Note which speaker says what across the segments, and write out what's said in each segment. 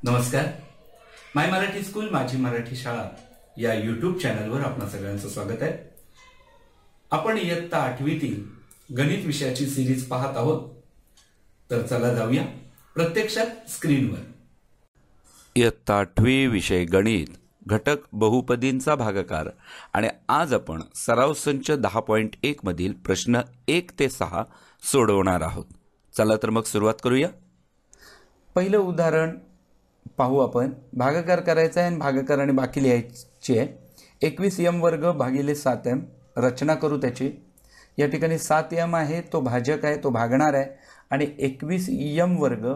Speaker 1: नमस्कार. माय मराठी स्कूल माझी मराठी शाळा या यूट्यूब चॅनलवर आपणा सगळ्यांचं स्वागत आहे. आपण इयत्ता 8वीतील गणित विषयाची सिरीज पाहत आहोत. तर चला जाऊया प्रत्यक्षात स्क्रीनवर.
Speaker 2: इयत्ता 8वी विषय गणित, घटक बहुपदींचा भागाकार आणि आज आपण सराव संच 10.1 मधील प्रश्न 1 ते 6 सोडवणार आहोत. चला तर मग सुरुवात करूया. पहिलं उदाहरण पाहू आपण. भागाकार करायचा आहे आणि भागाकार आणि बाकी लिहायची आहे. 21m वर्ग भागिले 7m रचना करू त्याची. या ठिकाणी 7m आहे तो भाजक आहे, तो भागणार आहे आणि 21m वर्ग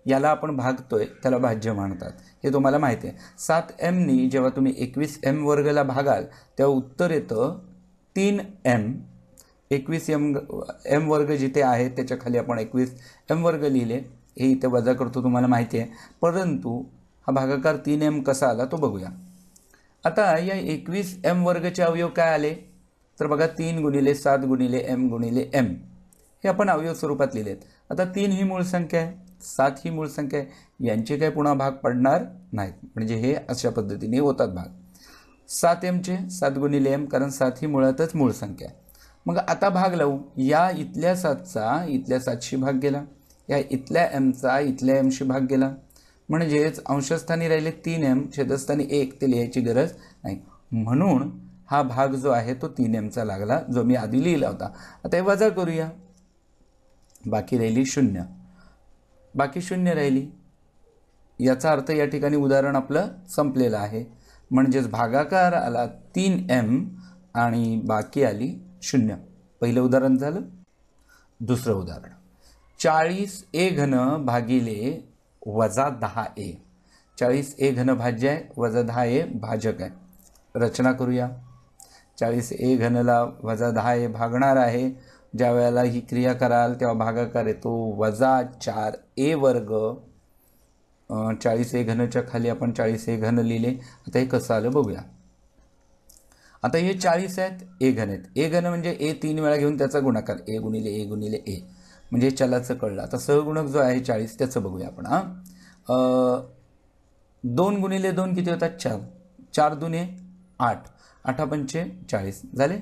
Speaker 2: याला आपण भागतोय त्याला भाज्य म्हणतात, हे तुम्हाला माहिती आहे. 7mनी जेव्हा तुम्ही 21m वर्गला भागाल तेव्हा उत्तर येतं 3m. 21m वर्ग जिथे आहे त्याच्या खाली आपण 21m वर्ग लिहिले, हे इथे वजा करतो तुम्हाला माहिती आहे. परंतु हा भागाकार 3m कसा आला तो बघूया. आता या 21m वर्गचे अवयव काय आले तर बघा 3 गुणिले 7 गुणिले m गुणिले m हे आपण अवयव स्वरूपात लिहिलेत. आता 3 ही मूळ संख्या आहे, 7 ही मूळ संख्या आहे, यांचे काही पुन्हा भाग पडणार नाहीत, म्हणजे हे अशा पद्धतीने होतात भाग. 7mचे 7 गुणिले m, कारण 7 ही मुळातच मूळ संख्या आहे. मग आता भाग लावू. या इथल्या 7चा इथल्या 7शी भाग गेला, या इथल्या mचा इथल्या mशी भाग गेला, म्हणजेच अंशस्थानी राहिले 3m, छेदस्थानी 1, ते लिहायची गरज नाही. म्हणून हा भाग जो आहे तो 3mचा लागला, जो मी आधी लिहिला होता. आता हे वजा करूया. बाकी राहिली 0, बाकी 0 राहिली. याचा अर्थ या ठिकाणी उदाहरण आपलं संपलेलं आहे. म्हणजेच भागाकार आला 3m आणि बाकी आली 0. पहिलं उदाहरण झालं. दुसरं उदाहरण 40a घन भागिले वजा 10a. 40a घन भाज्य आहे, वजा 10a भाजक आहे. रचना करूया. 40a घनला वजा 10a भागणार आहे. ज्या वेळेला ही क्रिया कराल तेव्हा भागाकार येतो वजा 4a वर्ग. 40a घनच्या खाली आपण 40a घन लिहिले. आता हे कसं आलं बघूया. आता हे 40 आहेत, a घन आहेत. a घन म्हणजे a 3 वेळा घेऊन त्याचा गुणाकार, a गुणिले a गुणिले a, म्हणजे चलाचं कळलं. आता सहगुणक जो आहे 40 त्याचं बघूया आपण. 2 गुणिले 2 किती होतात? 4. 4 दुने 8, 8 पंचे 40 झाले.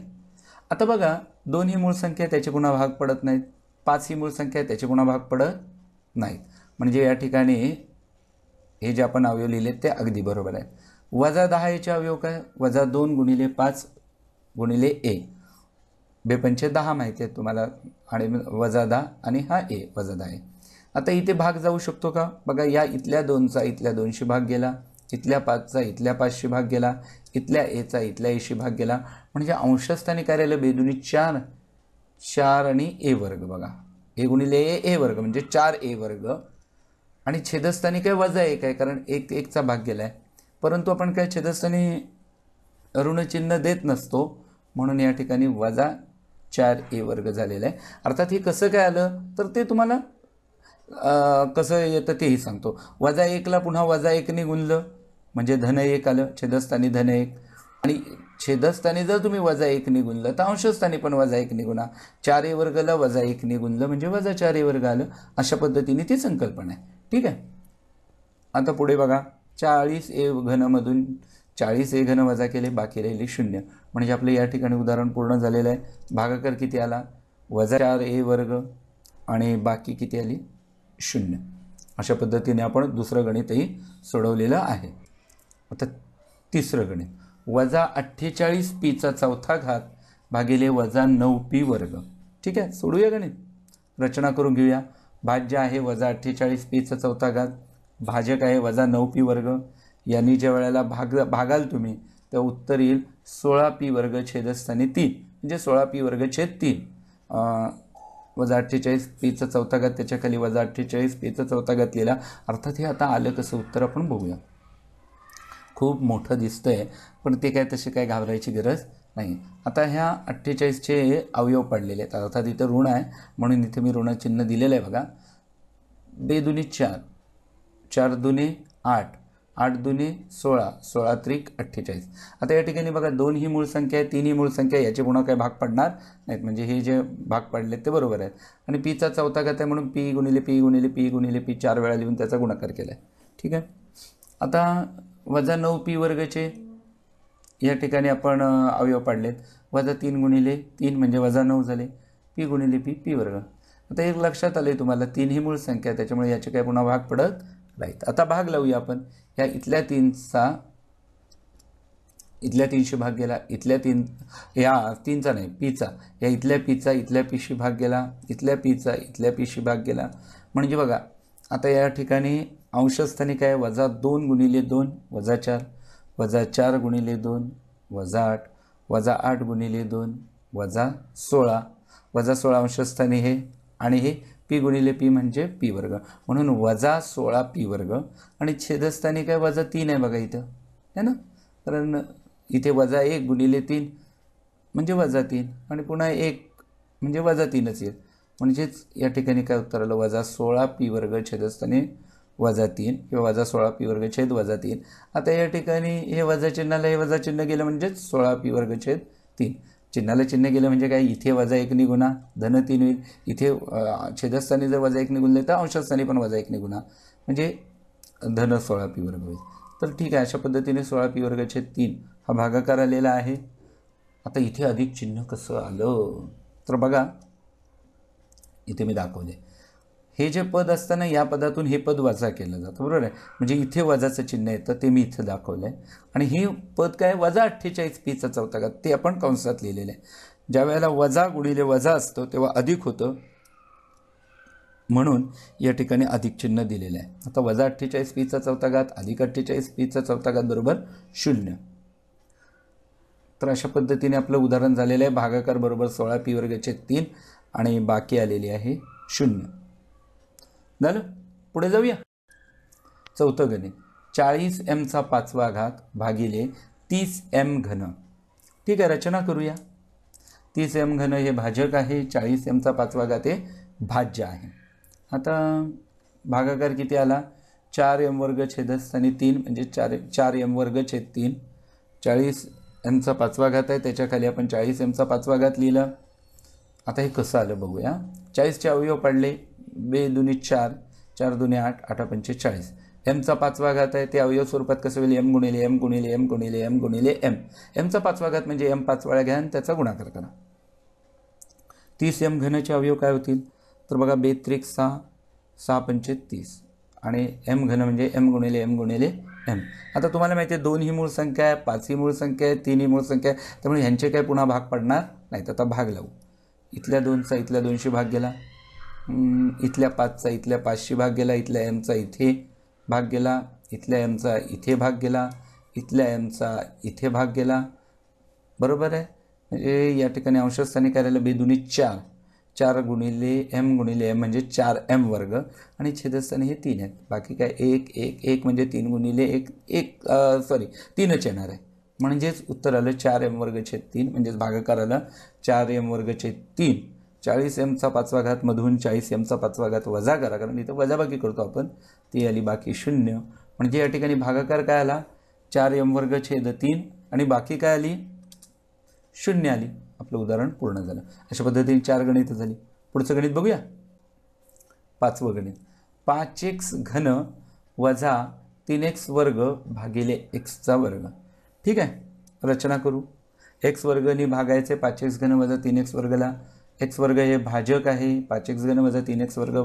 Speaker 2: आता बघा 2 ही मूळ संख्या, त्याचे पुन्हा भाग पडत नाहीत. 5 ही मूळ संख्या, त्याचे पुन्हा भाग पडत नाहीत. म्हणजे या ठिकाणी हे जे आपण अवयव लिहिले ते अगदी बरोबर आहे. वजा 10चे अवयव काय? वजा 2 गुणिले 5 गुणिले a. बेपंचे 10 माहिती आहे तुम्हाला, आणि वजा 10 आणि हा a वजा 10 आहे. आता इथे भाग जाऊ शकतो का? बघा या इथल्या 2चा इथल्या 2शी भाग गेला, इथल्या 5चा इथल्या 5शी भाग गेला, इथल्या aचा इथल्या aशी भाग गेला. म्हणजे अंशस्थानी काय राहिलं? बेदुनी 4, 4 आणि a वर्ग. बघा a गुणिले a वर्ग म्हणजे 4a वर्ग. आणि छेदस्थानी काय वजा 1 आहे, कारण 1चा भाग गेला आहे. परंतु आपण काय छेदस्थानी ऋणचिन्ह देत नसतो, म्हणून या ठिकाणी वजा 4a वर्ग झालेला आहे. अर्थात हे कसं काय आलं तर ते तुम्हाला कसं येतं तेही सांगतो. वजा 1ला पुन्हा वजा 1ने गुणलं म्हणजे धन 1 आलं, छेदस्थानी धन 1. आणि छेदस्थानी जर तुम्ही वजा 1ने गुणलं तर अंशस्थानी पण वजा 1ने गुणा. 4a वर्गला वजा 1ने गुणलं म्हणजे वजा 4a वर्ग आलं. अशा पद्धतीने ती संकल्पना आहे. ठीक आहे. आता पुढे बघा 40a घनमधून 40a घन वजा केले, बाकी राहिली 0. म्हणजे आपलं या ठिकाणी उदाहरण पूर्ण झालेलं आहे. भागाकार किती आला? वजा 4a वर्ग आणि बाकी किती आली? 0. अशा पद्धतीने आपण दुसरं गणितही सोडवलेलं आहे. आता तिसरं गणित वजा 48p चा चौथा घात भागिले वजा 9p वर्ग. ठीक आहे, सोडूया गणित. रचना करून घेऊया. भाज्य आहे वजा 48p चा चौथा घात, भाजक आहे वजा 9p वर्ग. यांनी ज्या वेळेला भागाल तुम्ही तेव्हा उत्तर येईल 16p वर्ग छेदस्थानी 3, म्हणजे 16p वर्ग छेद 3. वजा 48p चा चौथा घात, त्याच्या खाली वजा 48p चा चौथा घात लिहिला. अर्थात हे आता आलं कसं उत्तर आपण बघूया. खूप मोठं दिसतंय, पण ते काय तसे काय घाबरायची गरज नाही. आता ह्या 48चे अवयव पडलेले आहेत. अर्थात इथं ऋण आहे म्हणून इथे मी ऋणचिन्ह दिलेलं आहे. बघा बेदुनी 4, 4 दुने 8, 8 दुने 16, 16 त्रिक 48. आता या ठिकाणी बघा 2 ही मूळ संख्या आहे, 3 ही मूळ संख्या आहे, याचे पुन्हा काही भाग पडणार नाहीत, म्हणजे हे जे भाग पडले ते बरोबर आहेत. आणि पीचा चौथा घात आहे म्हणून पी गुणिले पी गुणिले पी गुणिले पी 4 वेळा लिहून त्याचा गुणाकार केला आहे. ठीक आहे. आता वजा 9p वर्गचे या ठिकाणी आपण अवयव पाडलेत. वजा 3 गुणिले 3 म्हणजे वजा 9 झाले. p गुणिले p वर्ग. आता एक लक्षात आले तुम्हाला, 3 ही मूळ संख्या आहे, त्याच्यामुळे याचे काही पुन्हा भाग पडत नाहीत. आता भाग लावूया आपण. या इथल्या 3चा इथल्या 3शी भाग गेला, इथल्या 3 या 3चा नाही पीचा, या इथल्या पीचा इथल्या पीशी भाग गेला, इथल्या पीचा इथल्या पीशी भाग गेला. म्हणजे बघा आता या ठिकाणी अंशस्थानी काय, वजा 2 गुणिले 2 वजा 4, वजा 4 गुणिले 2 वजा 8, वजा 8 गुणिले 2 वजा 16, वजा 16 अंशस्थानी हे आणि हे पी गुणिले पी म्हणजे पी वर्ग, म्हणून वजा 16p वर्ग. आणि छेदस्थानी काय वजा 3 आहे बघा इथं है ना, कारण इथे वजा 1 गुणिले 3 म्हणजे वजा 3 आणि पुन्हा 1 म्हणजे वजा 3च येईल. म्हणजेच या ठिकाणी काय उत्तर आलं, वजा 16p वर्ग छेदस्थानी वजा 3 किंवा वजा 16p वर्ग छेद वजा 3. आता या ठिकाणी हे वजा चिन्हाला हे वजा चिन्ह गेलं म्हणजेच 16p वर्ग छेद 3. चिन्हाला चिन्ह गेलं म्हणजे काय, इथे वजा 1 ने गुणा धन 3 होईल, इथे छेदस्थानी जर वजा 1 ने गुणले तर अंशस्थानी पण वजा 1 ने गुणा म्हणजे धन 16p वर्ग होईल. तर ठीक आहे, अशा पद्धतीने 16p वर्ग छेद 3 हा भागाकार आलेला आहे. आता इथे अधिक चिन्ह कसं आलं तर बघा, इथे मी दाखवले, हे जे पद असतं ना, या पदातून हे पद वजा केलं जातं, बरोबर आहे. म्हणजे इथे वजाचं चिन्ह येतं ते मी इथं दाखवलं आहे. आणि हे पद काय, वजा 48pचा चौथा घात, ते आपण कंसात लिहिलेलं आहे. ज्या वेळेला वजा गुणिले वजा असतो तेव्हा अधिक होतं, म्हणून या ठिकाणी अधिक चिन्ह दिलेलं आहे. आता वजा 48pचा चौथा घात अधिक 48pचा चौथा घात बरोबर 0. तर अशा पद्धतीने आपलं उदाहरण झालेलं आहे. भागाकार बरोबर 16p वर्ग छेद 3 आणि बाकी आलेली आहे 0. झालं, पुढे जाऊया. चौथं गणित, 40mचा 5वा घात भागिले 30m घन. ठीक आहे, रचना करूया. 30m घन हे भाजक आहे, 40mचा 5वा घात हे भाज्य आहे. आता भागाकार किती आला, 4m वर्ग छेदस्थानी 3 म्हणजे 4m वर्ग छेद 3. 40mचा 5वा घात आहे, त्याच्याखाली आपण 40mचा 5वा घात लिहिलं. आता हे कसं आलं बघूया. 40चे अवयव पडले, 2 दुनी 4, 4 दुनी 8, 8 पंचे 40. mचा 5वा घात आहे, ते अवयव स्वरूपात कसं होईल, m गुणिले m गुणिले m गुणिले m गुणिले m. mचा 5वा घात म्हणजे m 5 वेळा घ्या आणि त्याचा गुणाकार करा. 30m घनचे अवयव काय होतील तर बघा, 2 त्रिक 6, 6 पंचे 30 आणि m घन म्हणजे m गुणिले m गुणिले m. आता तुम्हाला माहिती आहे 2 ही मूळ संख्या आहे, 5 ही मूळ संख्या आहे, 3 ही मूळ संख्या आहे, त्यामुळे ह्यांचे काय पुन्हा भाग पडणार नाहीत. आता भाग लावू. इथल्या 2चा इथल्या 2शी भाग गेला, इथल्या 5चा इथल्या 5शी भाग गेला, इथल्या mचा इथे भाग गेला, इथल्या mचा इथे भाग गेला, इथल्या mचा इथे भाग गेला, बरोबर आहे. म्हणजे या ठिकाणी अंशस्थानी काय राहिलं, 2 दुनी 4, 4 गुणिले m गुणिले m म्हणजे 4m वर्ग आणि छेदस्थानी हे 3 आहेत. बाकी काय 1 1 1 म्हणजे 3 गुणिले 1 1 3च येणार आहे. म्हणजेच उत्तर आलं 4m वर्ग छेद 3. म्हणजेच भागाकार आला 4m वर्ग छेद 3. 40mचा 5वा घात मधून 40mचा 5वा घात वजा करा, कारण इथं वजाबाकी करतो आपण, ती आली बाकी 0. म्हणजे या ठिकाणी भागाकार काय आला, 4m वर्ग छेद 3 आणि बाकी काय आली 0 आली. आपलं उदाहरण पूर्ण झालं. अशा पद्धतीने 4 गणित झाली. पुढचं गणित बघूया. 5वं गणित, 5x घन वजा 3x वर्ग भागिले xचा वर्ग. ठीक आहे, रचना करू. x वर्गनी भागायचे 5x घन वजा 3x वर्गला. x वर्ग हे भाजक आहे, 5x घन वजा 3x वर्ग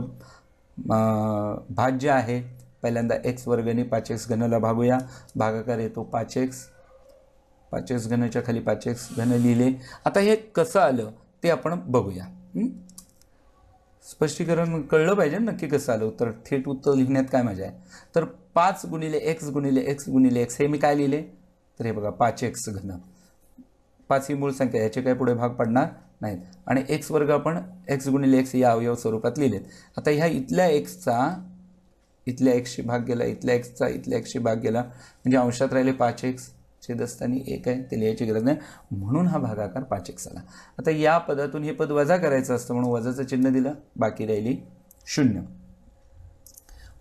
Speaker 2: भाज्य आहे. पहिल्यांदा x वर्गनी 5x घनला भागूया. भागाकार येतो 5x. 5x घनच्या खाली 5x घन लिहिले. आता हे कसं आलं ते आपण बघूया. स्पष्टीकरण कळलं पाहिजे नक्की कसं आलं उत्तर. थेट उत्तर लिहिण्यात काय मजा आहे. तर 5 गुणिले x गुणिले x गुणिले x हे मी काय लिहिले तर हे बघा 5x घन. 5 ही मूळ संख्या, याचे काय पुढे भाग पडणार नाहीत. आणि x वर्ग आपण x गुणिले x या अवयव स्वरूपात लिहिलेत. आता ह्या इथल्या xचा इथल्या xशी भाग गेला, इथल्या xचा इथल्या xशी भाग गेला, म्हणजे अंशात राहिले 5x, छेदस्थानी 1 आहे, ते लिहायची गरज नाही, म्हणून हा भागाकार 5x आला. आता या पदातून हे पद वजा करायचं असतं म्हणून वजाचं चिन्ह दिलं, बाकी राहिली 0.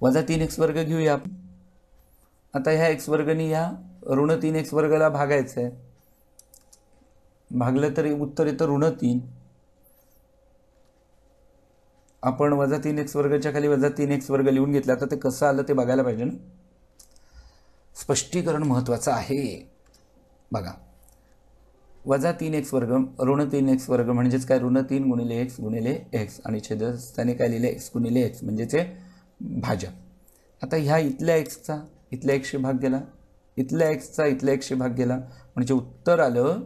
Speaker 2: वजा 3x वर्ग घेऊया आपण. आता ह्या x वर्गनी या ऋण 3x वर्गाला भागायचं आहे. भागलं तरी उत्तर येतं ऋण 3. आपण वजा 3x वर्गाच्या खाली वजा 3x वर्ग लिहून घेतला. आता ते कसं आलं ते बघायला पाहिजे ना. स्पष्टीकरण महत्त्वाचं आहे. बघा, वजा 3x वर्ग ऋण 3x वर्ग म्हणजेच काय, ऋण 3 गुणिले x गुणिले x आणि छेदस्थानी काय लिहिले, x गुणिले x म्हणजेच भाजक. आता ह्या इथल्या xचा इथल्या xशी भाग गेला, इथल्या xचा इथल्या xशी भाग गेला, म्हणजे उत्तर आलं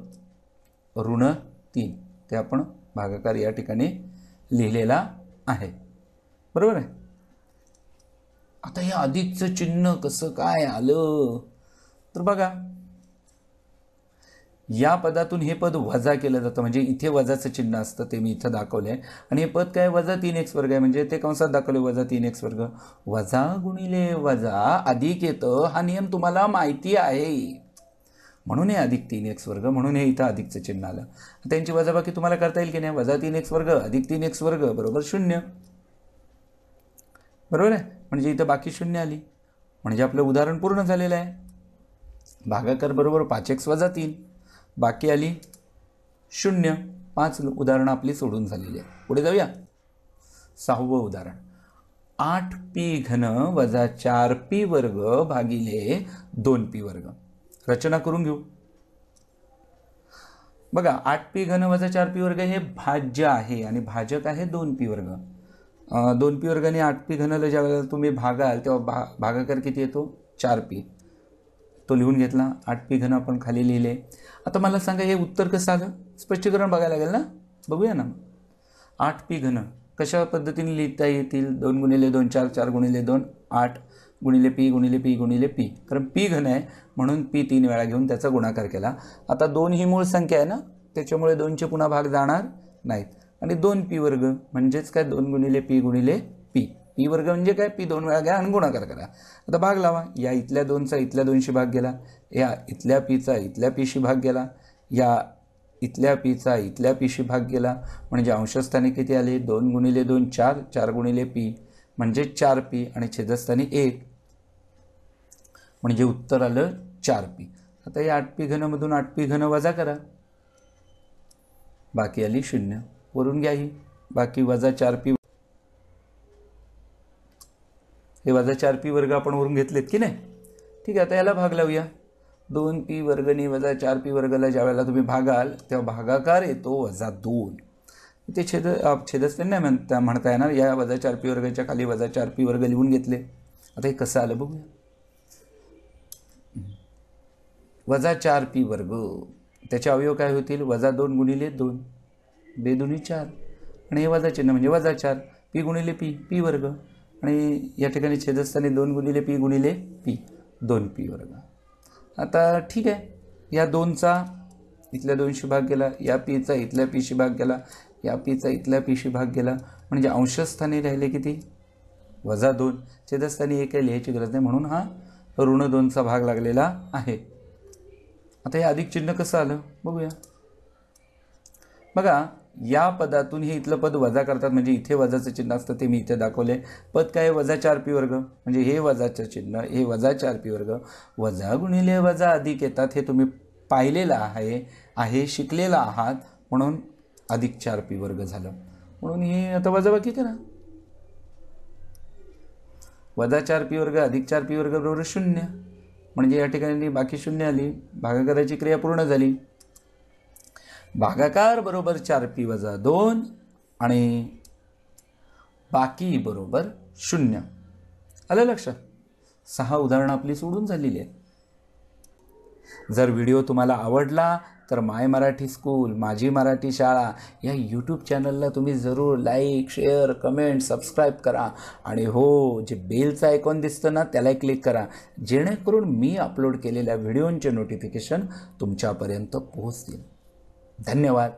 Speaker 2: ऋण 3. ते आपण भागाकार या ठिकाणी लिहिलेला आहे. बरोबर आहे. आता हे अधिकचं चिन्ह कसं काय आलं तर बघा, या पदातून हे पद वजा केलं जातं, म्हणजे इथे वजाचं चिन्ह असतं ते मी इथं दाखवलं आहे. आणि हे पद काय, वजा 3x वर्ग आहे, म्हणजे ते कंसात दाखवले वजा 3x वर्ग. वजा गुणिले वजा अधिक येतं, हा नियम तुम्हाला माहिती आहे, म्हणून हे अधिक 3x वर्ग, म्हणून हे इथं अधिकचं चिन्ह आलं. त्यांची वजाबाकी तुम्हाला करता येईल की नाही. वजा 3x वर्ग अधिक 3x वर्ग बरोबर 0. बरोबर आहे, म्हणजे इथं बाकी 0 आली, म्हणजे आपलं उदाहरण पूर्ण झालेलं आहे. भागाकार बरोबर 5x वजा 3, बाकी आली 0. 5 उदाहरणं आपली सोडून झालेली आहे. पुढे जाऊया. 6वं उदाहरण, 8p घन वजा 4p वर्ग भागिले 2p वर्ग. रचना करून घेऊ. बघा, 8p घन वजा 4p वर्ग हे भाज्य आहे आणि भाजक आहे 2p वर्ग. 2p वर्ग आणि 8p घनला ज्यावेळेला तुम्ही भागाल तेव्हा भागाकार किती येतो, 4p. तो लिहून घेतला. 8p घन आपण खाली लिहिले. आता मला सांगा हे उत्तर कसं आलं, स्पष्टीकरण बघायला लागेल ना. बघूया ना. 8p घन कशा पद्धतीने लिहिता येतील, 2 गुणिले 2 4, 4 गुणिले 2 8 गुणिले p गुणिले p गुणिले p. कारण p घन आहे म्हणून p 3 वेळा घेऊन त्याचा गुणाकार केला. आता 2 ही मूळ संख्या आहे ना, त्याच्यामुळे 2चे पुन्हा भाग जाणार नाहीत. आणि 2p वर्ग म्हणजेच काय, 2 गुणिले p गुणिले p. p वर्ग म्हणजे काय, p 2 वेळा घ्या आणि गुणाकार करा. आता भाग लावा. या इथल्या 2चा इथल्या 2शी भाग गेला, या इथल्या pचा इथल्या pशी भाग गेला, या इथल्या pचा इथल्या pशी भाग गेला, म्हणजे अंशस्थानी किती आले, 2 गुणिले 2 4, 4 गुणिले p म्हणजे 4p आणि छेदस्थानी 1, म्हणजे उत्तर आलं 4p. आता या 8p घनमधून 8p घन वजा करा, बाकी आली 0. वरून घ्या ही बाकी वजा 4p. हे वजा 4p वर्ग आपण वरून घेतलेत की नाही. ठीक आहे, आता याला भाग लावूया. 2p वर्गणी वजा 4p वर्गाला ज्या वेळेला तुम्ही भागाल तेव्हा भागाकार येतो वजा 2. ते छेदस्थानी नाही म्हणता येणार. या वजा 4p वर्गाच्या खाली वजा 4p वर्ग लिहून घेतले. आता हे कसं आलं बघूया. वजा 4p वर्ग, त्याचे अवयव काय होतील, वजा 2 गुणिले 2 2 4 आणि हे वजा चिन्ह म्हणजे वजा 4 p गुणिले p वर्ग आणि या ठिकाणी छेदस्थानी 2 गुणिले p गुणिले p 2p वर्ग. आता ठीक आहे, या 2चा इथल्या 2शी भाग गेला, या pचा इथल्या pशी भाग गेला, या pचा इथल्या pशी भाग गेला, म्हणजे अंशस्थानी राहिले किती, वजा 2. छेदस्थानी 1 लिहायची गरज नाही, म्हणून हा ऋण 2चा भाग लागलेला आहे. आता हे अधिक चिन्ह कसं आलं बघूया. बघा, या पदातून हे इथलं पद वजा करतात, म्हणजे इथे वजाचं चिन्ह असतं ते मी इथे दाखवले. पद काय, वजा 4p वर्ग, म्हणजे हे वजाचं चिन्ह, हे वजा 4p वर्ग. वजा गुणिले वजा अधिक येतात, हे तुम्ही पाहिलेलं आहे शिकलेला आहात, म्हणून अधिक 4p वर्ग झालं. म्हणून हे आता वजाबाकी करा. वजा 4p वर्ग अधिक 4p वर्ग बरोबर 0, म्हणजे या ठिकाणी बाकी 0 आली. भागाकाराची क्रिया पूर्ण झाली. भागाकार बरोबर 4p वजा 2 आणि बाकी बरोबर 0. आलं लक्षात. 6 उदाहरणं आपली सोडून झालेली आहेत. जर व्हिडिओ तुम्हाला आवडला तर माय मराठी स्कूल, माझी मराठी शाळा या यूट्यूब चॅनलला तुम्ही जरूर लाईक, शेअर, कमेंट, सबस्क्राईब करा. आणि हो, जे बेलचं आयकॉन दिसतं ना त्याला क्लिक करा, जेणेकरून मी अपलोड केलेल्या व्हिडिओंचे नोटिफिकेशन तुमच्यापर्यंत पोहोचतील. धन्यवाद.